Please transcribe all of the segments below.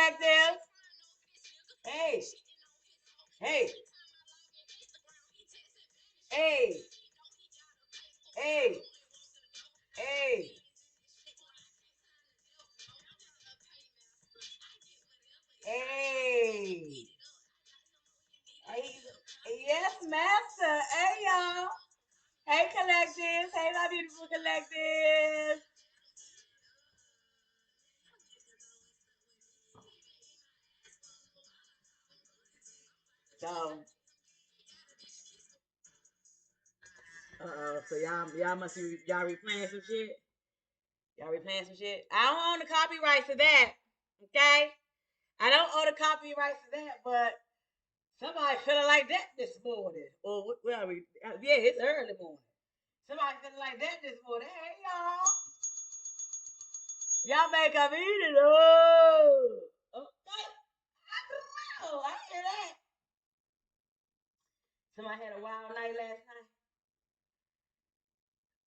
Collective. Hey, hey, hey, hey, hey, hey. Hey, yes, master. Hey, y'all. Hey, collectives. Hey, my beautiful collective. So, so y'all must be y'all replaying some shit. Y'all replaying some shit. I don't own the copyrights to that. Okay, I don't own the copyrights to that, but somebody feeling like that this morning. Or where are we? Yeah, it's early morning. Somebody feeling like that this morning. Hey, y'all. Y'all make up eat it. Oh. Okay. Oh, I hear that. Somebody had a wild night last night.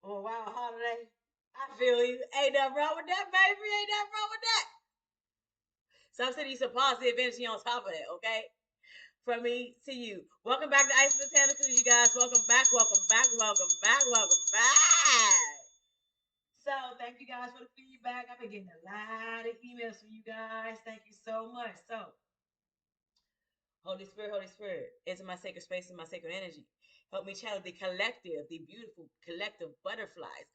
Or a wild holiday. I feel you. Ain't nothing wrong with that, baby. Ain't nothing wrong with that. So I'm sending you some positive energy on top of that, okay? From me to you. Welcome back to Ice and Botanicals, you guys. Welcome back, welcome back, welcome back, welcome back. So thank you guys for the feedback. I've been getting a lot of emails from you guys. Thank you so much. So Holy Spirit, into my sacred space and my sacred energy. Help me channel the collective, the beautiful collective butterflies.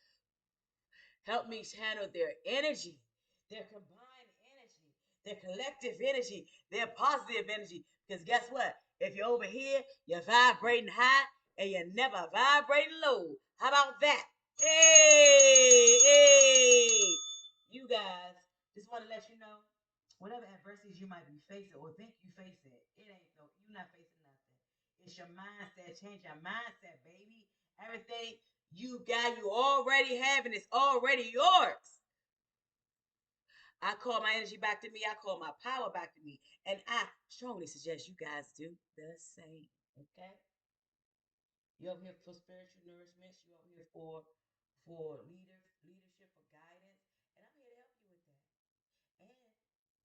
Help me channel their energy, their combined energy, their collective energy, their positive energy. Because guess what? If you're over here, you're vibrating high and you're never vibrating low. How about that? Hey, hey. You guys, just want to let you know, whatever adversities you might be facing or think you facing, it ain't no, you're not facing nothing. It's your mindset. Change your mindset, baby. Everything you got, you already have, and it's already yours. I call my energy back to me. I call my power back to me. And I strongly suggest you guys do the same. Okay? You're over here for spiritual nourishment. You're over here for leadership, for guidance. And I'm here to help you with that.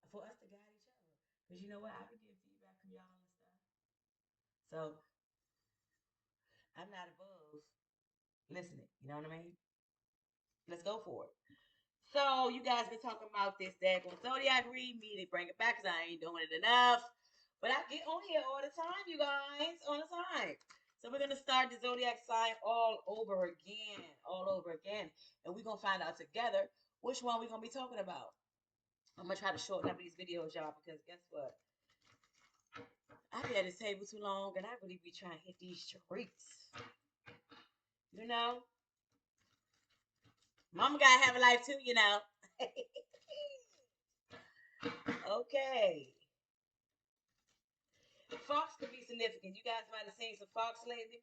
And for us to guide each other. Because you know what? I've been getting feedback from y'all and stuff. So I'm not above listening. You know what I mean? Let's go for it. So you guys been talking about this daggone zodiac read me to bring it back because I ain't doing it enough. But I get on here all the time, you guys, all the time. So we're gonna start the zodiac sign all over again, and we're gonna find out together which one we're gonna be talking about. I'm gonna try to shorten up these videos, y'all, because guess what? I've been at this table too long, and I really be trying to hit these streets. You know, Mama gotta have a life too, you know. Okay. Fox could be significant. You guys might have seen some Fox lately.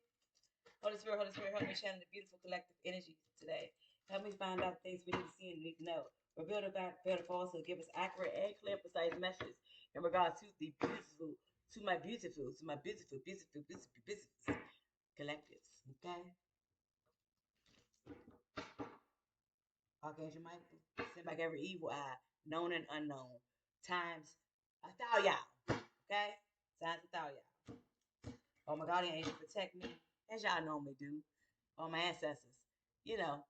Holy Spirit, help me channel the beautiful collective energy today. Help me find out things we need to see and need to know. Reveal the fact, fair to false, so give us accurate and clear, precise messages in regards to the beautiful, to my beautiful collectives. Okay? Archangel Michael, send back every evil eye, known and unknown, times a thousand. Okay? Times a thousand. Oh, my guardian angel, protect me, as y'all normally do. All my ancestors. You know,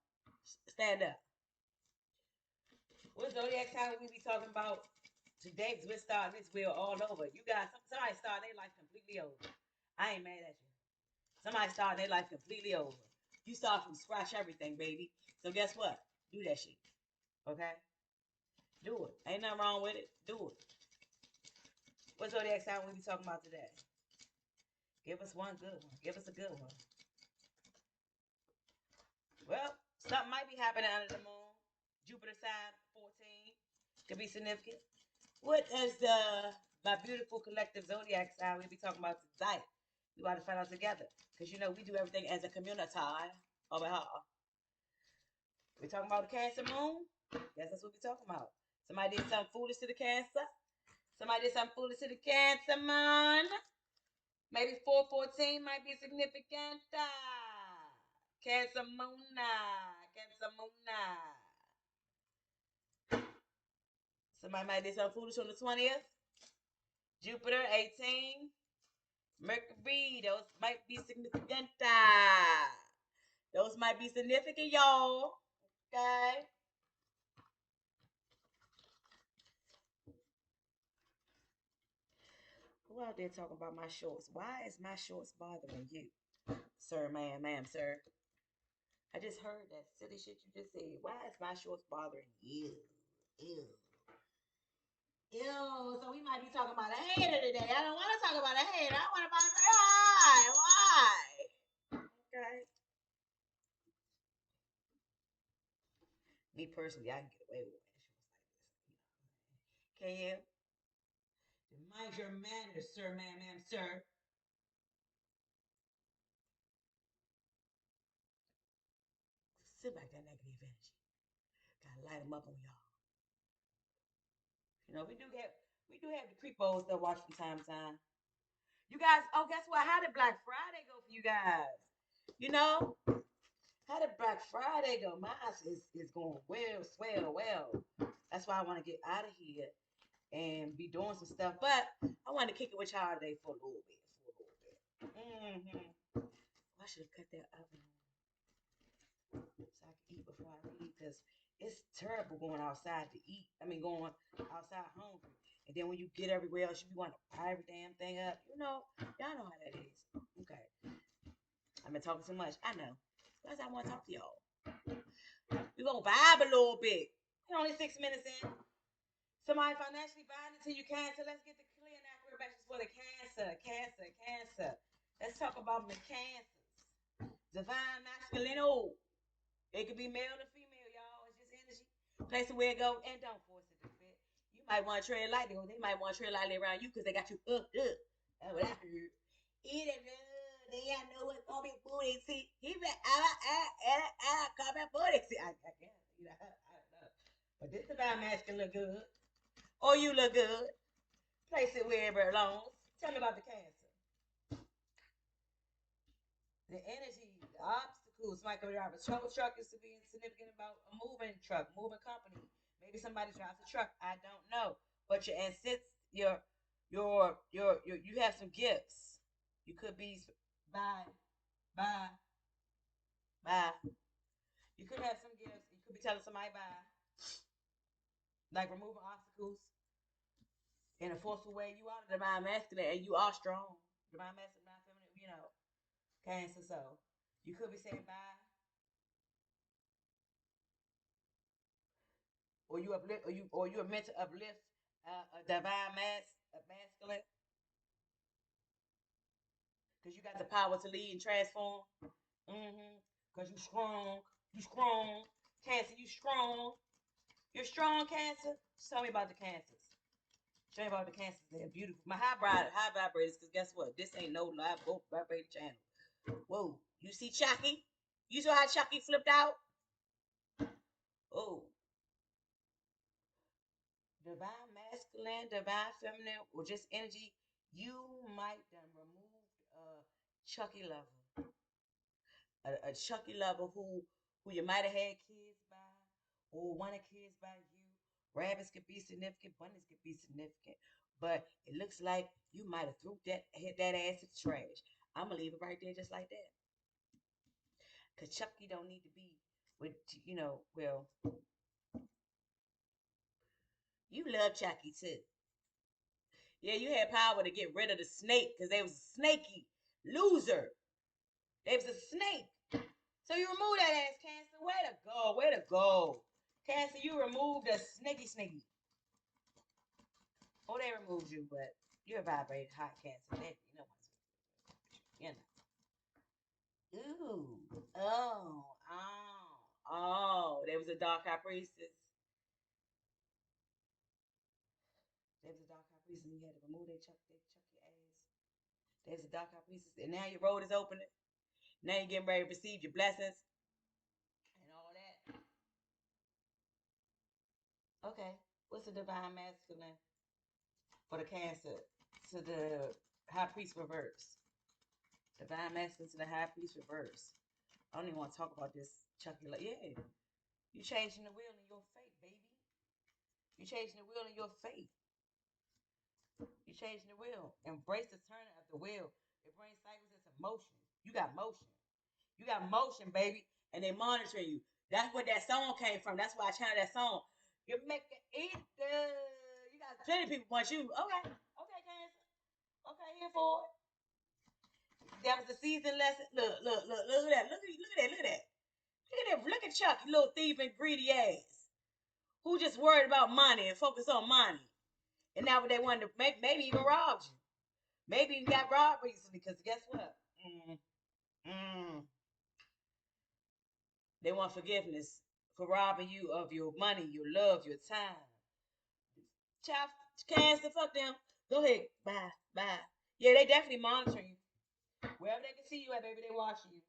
stand up. What zodiac sign we be talking about today? Because we're starting this wheel all over. You guys, somebody starting their life completely over. I ain't mad at you. Somebody starting their life completely over. You start from scratch everything, baby. So guess what? Do that shit. Okay? Do it. Ain't nothing wrong with it. Do it. What zodiac sign we be talking about today? Give us one good one. Give us a good one. Well, something might be happening under the moon. Jupiter sign 14 could be significant. What is the my beautiful collective zodiac sign we be talking about tonight? We got to find out together because you know we do everything as a community over here. We talking about the Cancer moon. Yes, that's what we talking about. Somebody did something foolish to the Cancer. Somebody did something foolish to the Cancer moon. Maybe 414 might be significant. Cancer moon. Cancer moon. Somebody might do something foolish on the 20th. Jupiter, 18. Mercury, those might be significant. Those might be significant, y'all. Okay. Who out there talking about my shorts? Why is my shorts bothering you? Sir, ma'am, sir. I just heard that silly shit you just said. Why is my shorts bothering you? Ew. Ew. So we might be talking about a hater today. I don't want to talk about a hater. I want to talk about why? Why? Okay. Me personally, I can get away with wearing shorts like this. Can you? Mind your manners, sir, ma'am, sir. Sit back that negative energy. Gotta light them up on y'all. You know, we do have the creepos that watch from time to time. You guys, oh, guess what? How did Black Friday go for you guys? You know, how did Black Friday go? Mine is going well, swell, well. That's why I want to get out of here and be doing some stuff. But I want to kick it with y'all today for a little bit. I should have cut that oven on so I can eat before I leave because it's terrible going outside to eat. I mean, going outside hungry. And then when you get everywhere else, you want to buy every damn thing up. You know, y'all know how that is. Okay. I've been talking too much. I know. Because I want to talk to y'all. We're going to vibe a little bit. We're only 6 minutes in. Somebody financially buying until you cancer. Let's get the clear and accurate message for the cancer. Let's talk about the cancers. Divine masculine. Oh, it could be male or female, y'all. It's just energy. Place where it go, and don't force it to fit. You might want to tread lightly, or they might want to tread lightly around you because they got you hooked up. That's what I heard. Eat it, they got know what's gonna be booty. See, he been come at booty. See, I guess you know, I don't know. But this divine masculine look good, or you look good. Place it wherever it belongs. Tell me about the cancer. The energy, the obstacles might go drive a trouble truck is to be significant about a moving truck, moving company. Maybe somebody drives a truck. I don't know. But your ancestors, you have some gifts. You could be bye, bye, bye. You could have some gifts. You could be telling somebody bye, like removing obstacles in a forceful way. You are the divine masculine, and you are strong. Divine masculine, divine feminine. You know, cancer. So you could be saying bye or you uplift, or you are meant to uplift a divine a masculine, because you got the power to lead and transform. Because you strong, Cancer, you strong. You're strong, Cancer. Just tell me about the Cancers. Show me about the Cancers. They're beautiful. My high vibrators, because guess what? This ain't no live vibrator channel. Whoa, you see Chucky? You saw how Chucky flipped out? Oh, divine masculine, divine feminine, or just energy, you might done removed a Chucky lover, a Chucky lover who you might have had kids by, or wanted kids by you. Rabbits could be significant, bunnies could be significant, but it looks like you might have threw that hit that ass in the trash. I'm gonna leave it right there just like that, cause Chucky don't need to be with Well, you love Chucky too. Yeah, you had power to get rid of the snake because they was a snaky loser. They was a snake. So you removed that ass, Cancer. Way to go. Way to go. Cancer, you removed the snaky. Oh, they removed you, but you're vibrating hot, Cancer. You know what's you know. Ooh. Oh. There was a dark high priestess. There was a dark high priestess and you had to remove they chuck your ass. There's a dark high priestess. And now your road is opening. Now you're getting ready to receive your blessings and all that. Okay. What's the divine masculine for the Cancer to the high priest reverse? Divine masculine to the high priest reverse. I don't even want to talk about this Chucky. Like, yeah, you changing the wheel in your fate, baby. You're changing the wheel in your faith. You're changing the wheel. Embrace the turning of the wheel. It brings cycles into motion. You got motion. You got motion, baby. And they monitor you. That's where that song came from. That's why I channeled that song. You make it eat. You got plenty of people want you. Okay. Okay, Cancer. Okay, here for it. That was a season lesson. Look at that. Look at that. Look at Chuck, you little thief and greedy ass. Who just worried about money and focus on money. And now they want to maybe even rob you. Maybe you got robbed recently, because guess what? They want forgiveness for robbing you of your money, your love, your time. Child, Cancer, fuck them. Go ahead. Bye. Bye. Yeah, they definitely monitoring you. Wherever they can see you at, baby, they watching you.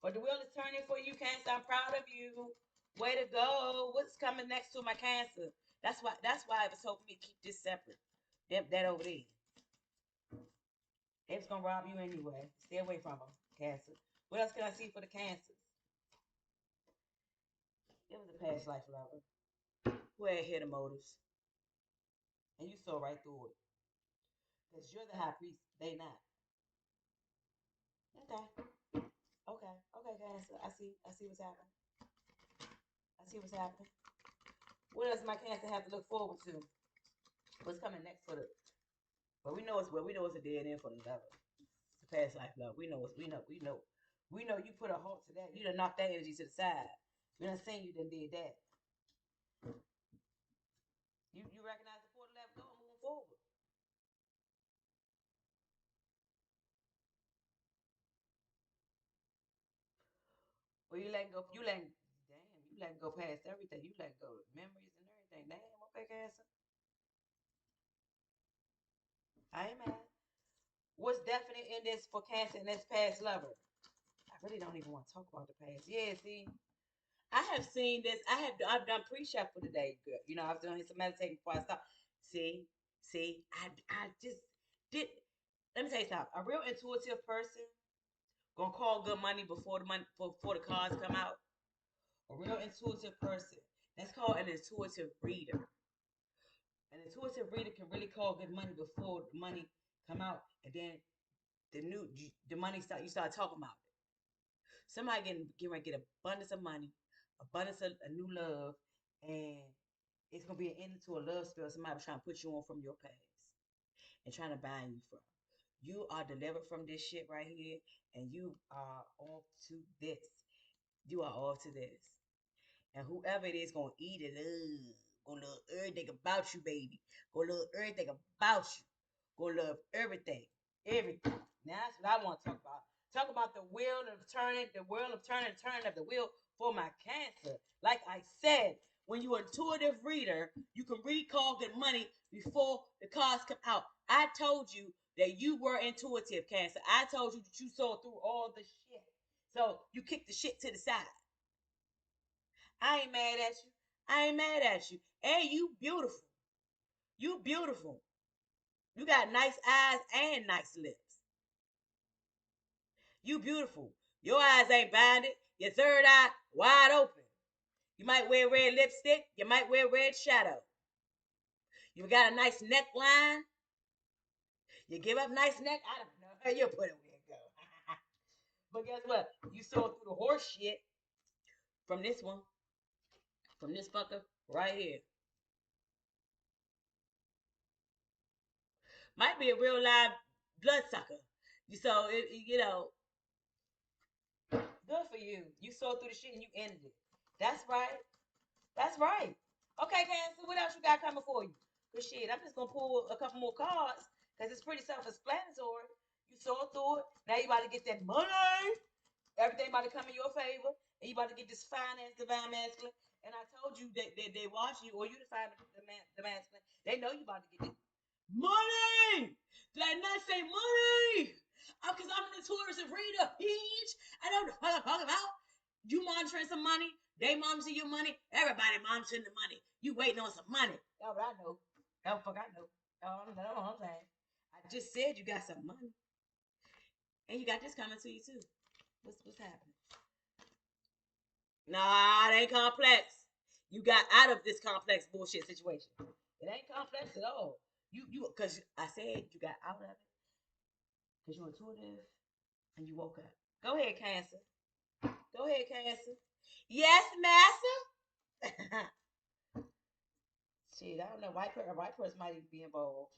But the wheel is turning for you, Cancer. I'm proud of you. Way to go. What's coming next to my Cancer? That's why it was told for me to keep this separate. That over there. They was gonna rob you anyway. Stay away from them, Cancer. What else can I see for the Cancers? It was a past life lover who had hidden motives. And you saw right through it. Because you're the high priest, they not. Okay. Okay. Okay, Cancer. I see what's happening. I see what's happening. What else my Cancer have to look forward to? What's coming next for the? But we know it's a dead end for the lover. The past life love. We know you put a halt to that. You done knocked that energy to the side. We done seen you done did that. You recognize the portal left door moving forward. Well, you let go. You let go past everything. You let go of memories and everything. Damn, okay, Cancer. I ain't mad. What's definite in this for Cancer and this past lover? I really don't even want to talk about the past. Yeah, see, I have seen this. I've done pre-chef for the day, girl. You know, I was doing some meditating before I stopped. I just did. Let me tell you something. A real intuitive person gonna call good money before the cards come out. A real intuitive person. That's called an intuitive reader. An intuitive reader can really call good money before the money come out, and then the money you start talking about it. Somebody get abundance of money, abundance of a new love, and it's gonna be an end to a love spell. Somebody was trying to put you on from your past and trying to bind you from. You are delivered from this shit right here, and you are off to this. You are off to this. And whoever it is gonna eat it up. Gonna love everything about you, baby. Gonna love everything about you. Gonna love everything. Everything. Now that's what I want to talk about. Talk about the wheel of turning, turning of the wheel for my Cancer. Like I said, when you're an intuitive reader, you can recall good money before the cards come out. I told you that you were intuitive, Cancer. I told you that you saw through all the shit. So you kick the shit to the side. I ain't mad at you. I ain't mad at you. And you beautiful. You beautiful. You got nice eyes and nice lips. You beautiful. Your eyes ain't banded. Your third eye wide open. You might wear red lipstick. You might wear red shadow. You got a nice neckline. You give up nice neck. I don't know. You put it where it go. But guess what? You saw through the horse shit from this one. From this fucker right here. Might be a real live bloodsucker. So good for you. You saw through the shit and you ended it. That's right. That's right. Okay, Cancer, what else you got coming for you? Good shit. I'm just gonna pull a couple more cards because it's pretty self-explanatory. You saw through it. Now you about to get that money. Everything about to come in your favor, and you about to get this finance, divine masculine. And I told you that they watch you, or you define the masculine. They know you about to get this money. Did I not say money? Because I'm an intuitive reader, bitch. I know what I'm talking about. You monitoring some money, they monitoring your money, everybody monitoring the money. You waiting on some money. That's what I know. That's what I know. That's what I'm saying. I just said you got some money. And you got this coming to you too. What's happening? Nah, it ain't complex. You got out of this complex bullshit situation. It ain't complex at all. You because I said you got out of it because you're intuitive and you woke up. Go ahead, Cancer. Go ahead, Cancer. Yes, Master. Shit, I don't know. A white person might even be involved.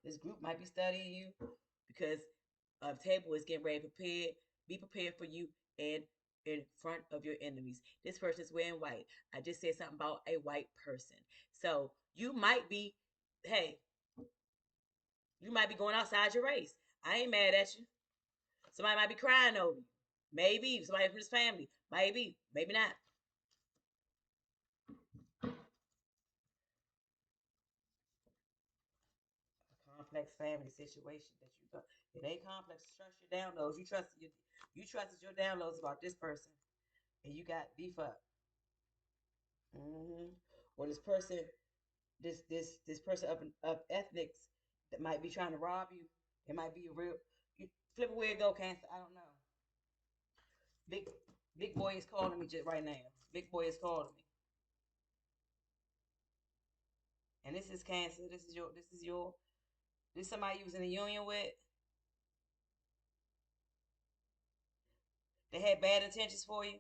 This group might be studying you because a table is getting ready to prepare. Be prepared for you and in front of your enemies. This person is wearing white. I just said something about a white person. So you might be, hey, you might be going outside your race. I ain't mad at you. Somebody might be crying over you. Maybe somebody from his family. Maybe, maybe not. A complex family situation that you got. It ain't complex. Trust your downloads. You trusted your downloads about this person, and you got beef up. Mm-hmm. Or this person, this person of ethnics that might be trying to rob you. It might be a real. You flip where it go, Cancer. I don't know. Big big boy is calling me just right now. Big boy is calling me, and this is Cancer. This is somebody you was in a union with. They had bad intentions for you.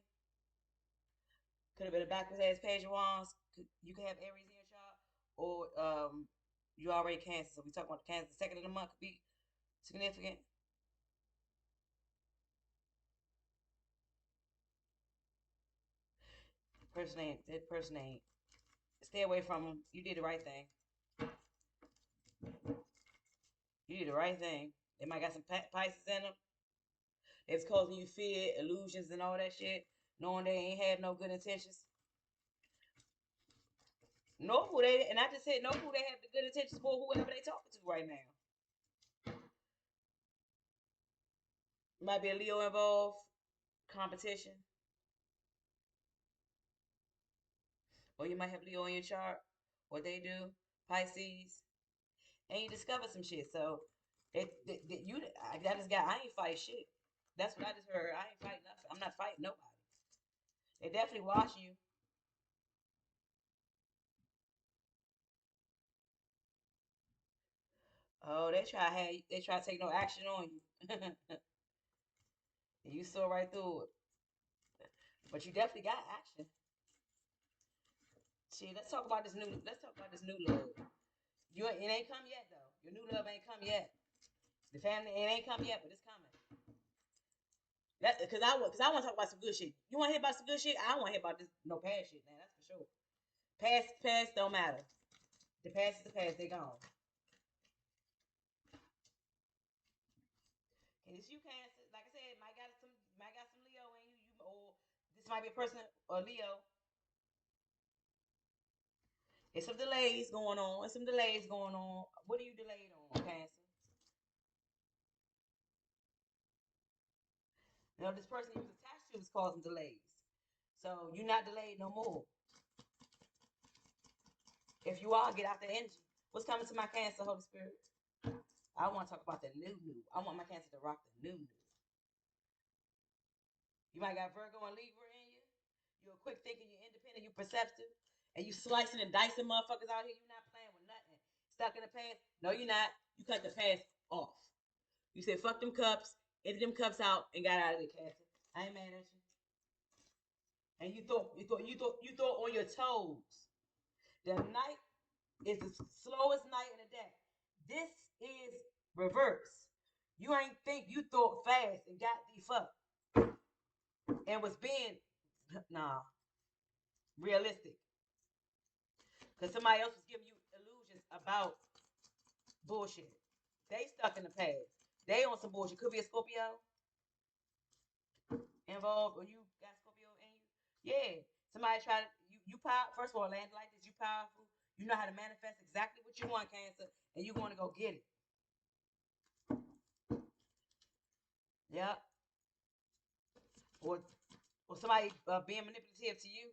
Could have been a backwards ass page of wands. You could have Aries in your chart, or you already Cancer. So we talk about the Cancer. The second of the month could be significant. That person ain't. Stay away from them. You did the right thing. You did the right thing. They might got some Pisces in them. It's causing you fear, illusions, and all that shit, knowing they ain't had no good intentions. Know who they, and I just said know who they have the good intentions for, whoever they talking to right now. Might be a Leo involved, competition, or you might have Leo in your chart. What they do, Pisces, and you discover some shit. So, I just got, I ain't fight shit. That's what I just heard. I ain't fighting nothing. I'm not fighting nobody. They definitely watch you. Oh, they try to take no action on you. You saw right through it. But you definitely got action. See, let's talk about this new love. It ain't come yet though. Your new love ain't come yet. The family it ain't come yet, but it's coming. That because I want to talk about some good shit. You want to hear about some good shit? I don't want to hear about this no past shit, man. That's for sure. Past don't matter. The past is the past. They gone. And it's you, Cancer. Like I said, might got some Leo in you. Or this might be a person or Leo. There's some delays going on. There's some delays going on. What are you delayed on, Cancer? You know, this person you was attached to was causing delays. So you're not delayed no more. If you are, get out the energy. What's coming to my Cancer, Holy Spirit? I want to talk about the new. I want my Cancer to rock the new. You might got Virgo and Libra in you. You're a quick thinker, you're independent, you're perceptive, and you slicing and dicing motherfuckers out here. You're not playing with nothing. Stuck in the past? No, you're not. You cut the past off. You said fuck them cups, empty them cups out, and got out of the Cancer. I ain't mad at you. And you thought on your toes. The night is the slowest night in the day. This is reverse. You ain't think you thought fast and got the fuck and was being nah realistic because somebody else was giving you illusions about bullshit. They stuck in the past. They on some bullshit. Could be a Scorpio involved, or you got Scorpio in you. Yeah, somebody try to you power. First of all, land like this, you powerful. You know how to manifest exactly what you want, Cancer, and you want to go get it. Yeah, or or somebody being manipulative to you,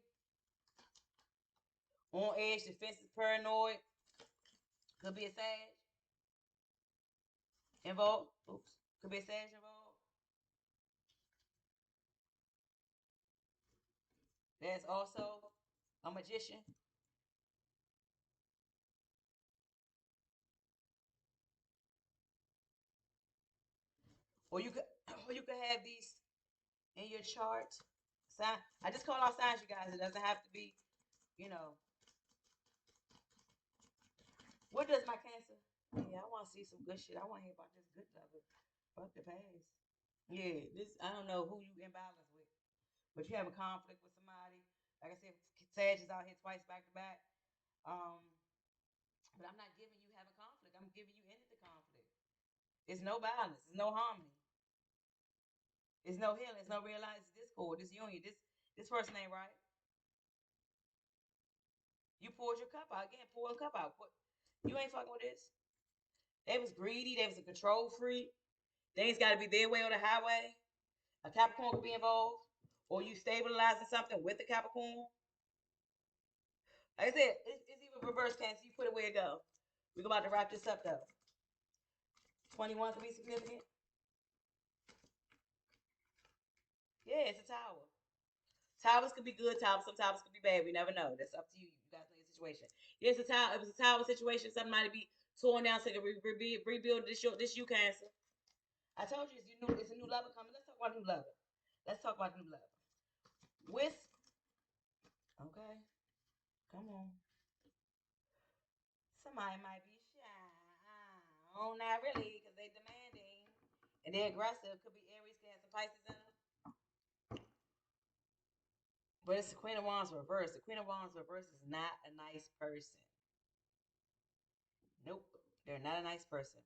on edge, defensive, paranoid. Could be a Sag involved. Oops, could be a Sag involved. There's also a magician. Or you could or you could have these in your chart. Sign. I just call out signs, you guys. It doesn't have to be, you know. What does my Cancer? Yeah, I want to see some good shit. I want to hear about this good stuff. Fuck the past. Yeah, this I don't know who you imbalance with, but you have a conflict with somebody. Like I said, Sag is out here twice back to back. Um, but I'm not giving you have a conflict. I'm giving you into the conflict. It's no balance. It's no harmony. It's no healing. It's no realized discord. This union. This person ain't right. You poured your cup out again. Pour a cup out. You ain't fucking with this. They was greedy. They was a control freak. Things got to be their way or the highway. A Capricorn could be involved, or you stabilizing something with the Capricorn. Like I said, it's even reverse Cancer. You put it where it go. We're about to wrap this up though. 21 could be significant. Yeah, it's a tower. Towers could be good. Towers, some towers could be bad. We never know. That's up to you. You guys know your situation. Yeah, it's a tower. It was a tower situation. Something might be torn down so they can rebuild this you Cancer. I told you it's a new lover coming. Let's talk about new lover. Let's talk about new lover. With okay, come on. Somebody might be shy. Oh, not really, because they demanding and they're aggressive. Could be Aries, Cancer, Pisces in them. But it's the Queen of Wands reverse. The Queen of Wands reverse is not a nice person. Nope, they're not a nice person.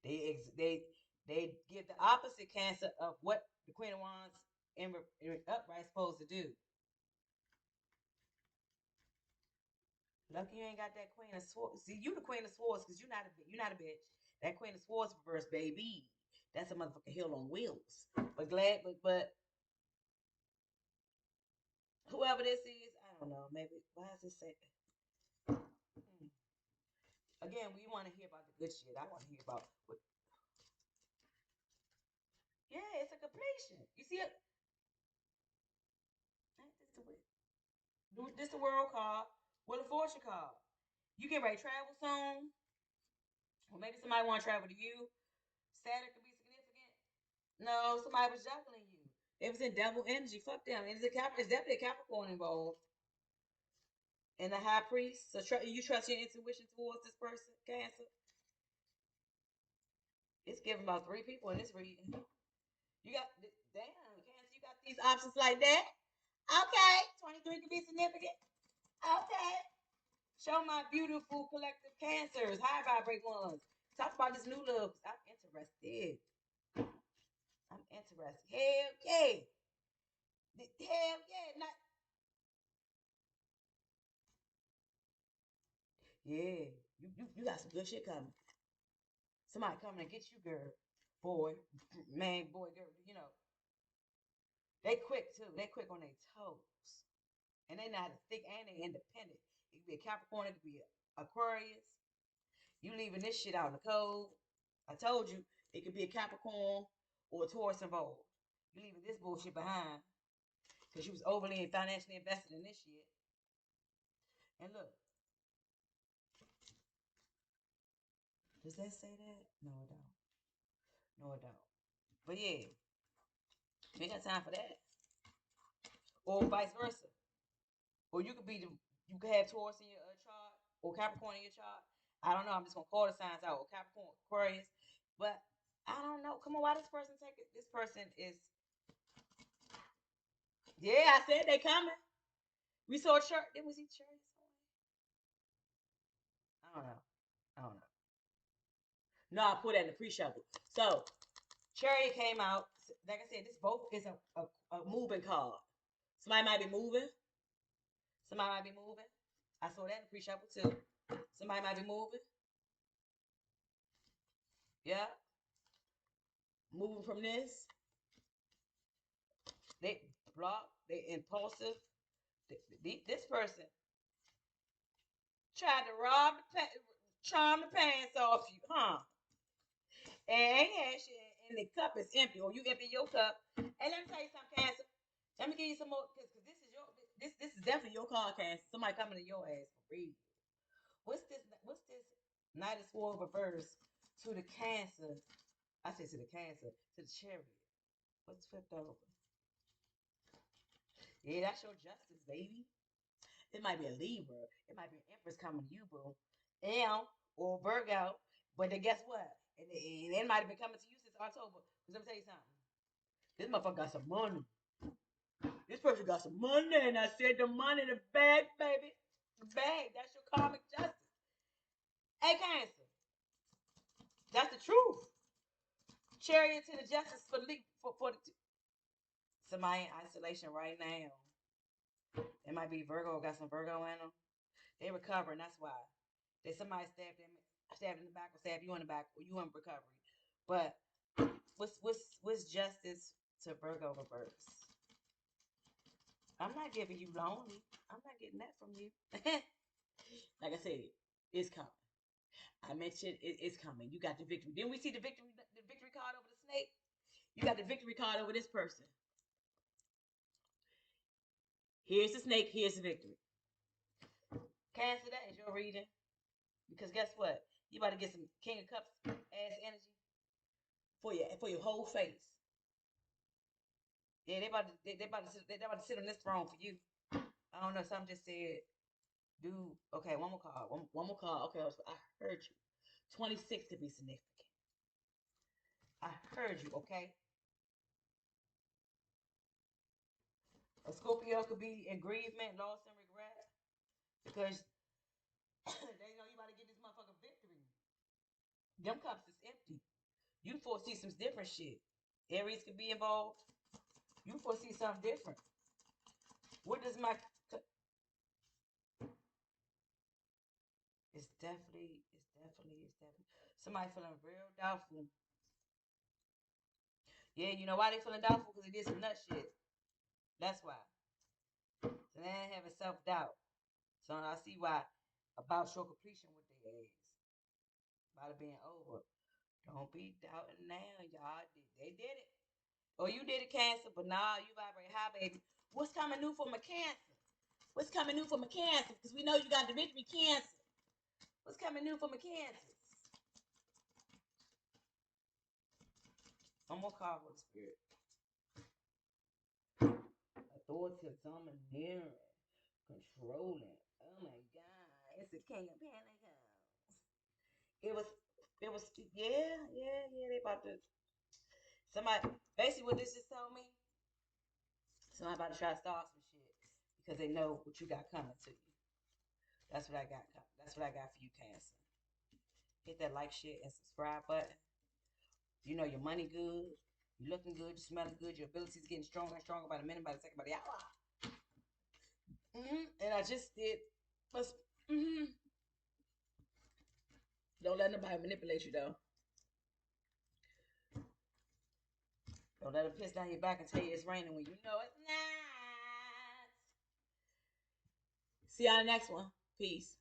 They give the opposite Cancer of what the Queen of Wands in upright is supposed to do. Lucky you ain't got that Queen of Swords. See, you the Queen of Swords because you're not a bitch. That Queen of Swords reverse, baby. That's a motherfucking hill on wheels. But glad, but whoever this is, I don't know. Maybe why does it say? Hmm. Again, we want to hear about the good shit. I want to hear about what. Yeah, it's a completion. You see it? This the world card. What a fortune card. You get ready to travel soon, or maybe somebody want to travel to you. Saturn could be significant. No, somebody was juggling you. It was in devil energy. Fuck them. It's definitely a Capricorn involved. And the high priest. So you trust your intuition towards this person, Cancer. It's giving about 3 people in this reading. You got damn, Cancer. You got these options like that. Okay, 23 could be significant. Okay, show my beautiful collective Cancers, high vibrate ones. Talk about this new love. I'm interested. I'm interested. Hell yeah. Hell yeah. Not yeah. You got some good shit coming. Somebody coming to get you, girl. Boy, man, boy, girl. They quick too. They quick on their toes. And they not thick and they independent. It could be a Capricorn, it could be a Aquarius. You leaving this shit out in the cold. I told you it could be a Capricorn or a Taurus involved. You leaving this bullshit behind because you was overly and financially invested in this shit. And look, does that say that? No, it don't. No, it don't. But yeah, you ain't got time for that. Or vice versa. Or you could have Taurus in your chart or Capricorn in your chart. I don't know. I'm just gonna call the signs out. Or Capricorn, Aquarius. But I don't know. Come on, why this person take it? This person is. Yeah, I said they coming. We saw church. Didn't we see church? I don't know. I don't know. No, I put that in the pre-shuffle. So Chariot came out. Like I said, this both is a moving card. Somebody might be moving. Somebody might be moving. I saw that in the pre-shuffle too. Somebody might be moving. Yeah. Moving from this. They block. They impulsive. This person tried to charm the pants off you, huh? And ain't had shit. and the cup is empty, or you empty your cup. And let me tell you something, Cancer. Let me give you some more, because this is your this is definitely your card, Cancer. Somebody coming to your ass for real. What's this? What's this? Knight of Swords reverse to the Cancer. I said to the Cancer, to the Chariot. What's flipped over? Yeah, that's your justice, baby. It might be a Libra. It might be an Empress coming to you, boo. Or Virgo. But then guess what? And it might have been coming to you since October. Because let me tell you something. This motherfucker got some money. This person got some money. And I said the money, the bag, baby. The bag. That's your karmic justice. Hey, Cancer. That's the truth. Chariot to the justice for the somebody in isolation right now. It might be Virgo, got some Virgo in them. They recovering, that's why. They somebody stabbed in the back or stabbed you in the back or you in recovery. But what's justice to Virgo reverse? I'm not giving you lonely. I'm not getting that from you. Like I said, it's coming. I mentioned it's coming. You got the victory. Didn't we see the victory card over the snake? You got the victory card over this person. Here's the snake. Here's the victory. Cancer, that is your reading. Because guess what? You about to get some King of Cups ass energy for your whole face. Yeah, they about to sit on this throne for you. I don't know. Something just said, dude. Okay, one more card. One more card. Okay, I heard you. 26 could be significant. I heard you. Okay. A Scorpio could be in grievement, loss, and regret because they know you about to get this motherfucker victory. Them cups is empty. You foresee some different shit. Aries could be involved. You foresee something different. What does my it's definitely somebody feeling real doubtful. Yeah, you know why they feeling doubtful? Because they did some nut shit. That's why. So they ain't having self-doubt. So I see why about short completion with their ass. About it being over. Don't be doubting now, y'all. They did it. Or you did it, Cancer, but nah, you vibrate high, baby. What's coming new for my Cancer? What's coming new for my Cancer? Because we know you got the victory, Cancer. What's coming new for my Cancer? I'm gonna call for the spirit. Authority, domineering, controlling. Oh my God, it's the King of Pentacles. It was, yeah. They about to somebody. Basically, what this just told me, somebody about to try to start some shit because they know what you got coming to you. That's what I got. That's what I got for you, Cancer. Hit that like, share, and subscribe button. You know your money good. You looking good. You smelling good. Your abilities getting stronger and stronger by the minute, by the second, by the hour. And I just did. Don't let nobody manipulate you, though. Don't let them piss down your back and tell you it's raining when you know it's not. See y'all in the next one. Peace.